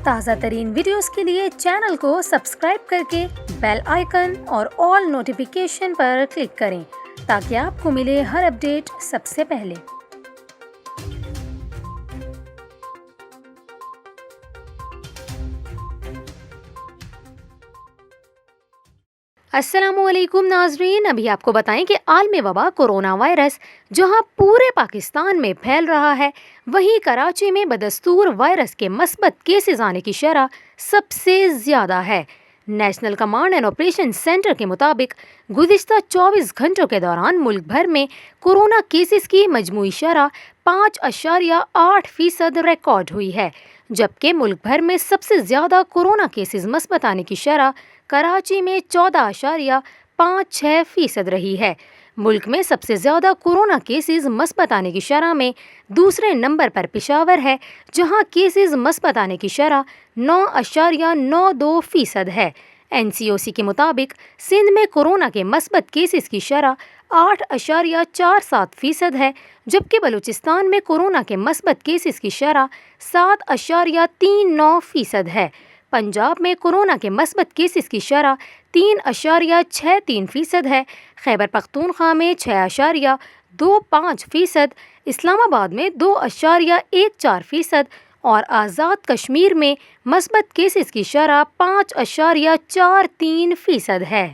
تازہ ترین ویڈیوز کے لیے چینل کو سبسکرائب کر کے بیل آئیکن اور آل نوٹیفیکیشن پر کلک کریں تاکہ آپ کو ملے ہر اپڈیٹ سب سے پہلے۔ السلام علیکم ناظرین، ابھی آپ کو بتائیں کہ عالمی وبا کورونا وائرس جہاں پورے پاکستان میں پھیل رہا ہے، وہیں کراچی میں بدستور وائرس کے مثبت کیسز آنے کی شرح سب سے زیادہ ہے۔ National command and operation centre کے مطابق گزشتہ 24 گھنٹوں کے دوران ملک بھر میں کورونا کیسز کی مجموعی شرح 5.8% ریکارڈ ہوئی ہے، جبکہ ملک بھر میں سب سے زیادہ کورونا کیسز مثبت آنے کی شرح کراچی میں 14.56% رہی ہے۔ ملک میں سب سے زیادہ کورونا کیسز مثبت آنے کی شرح میں دوسرے نمبر پر پشاور ہے، جہاں کیسز مثبت آنے کی شرح 9.92% ہے۔ NCOC کے مطابق سندھ میں کورونا کے مثبت کیسز کی شرح 8.47% ہے، جبکہ بلوچستان میں کورونا کے مثبت کیسز کی شرح 7.39% ہے۔ پنجاب میں کورونا کے مثبت کیسز کی شرح 3.63% ہے، خیبر پختونخوا میں 6.25%، اسلام آباد میں 2.14% اور آزاد کشمیر میں مثبت کیسز کی شرح 5.43% ہے۔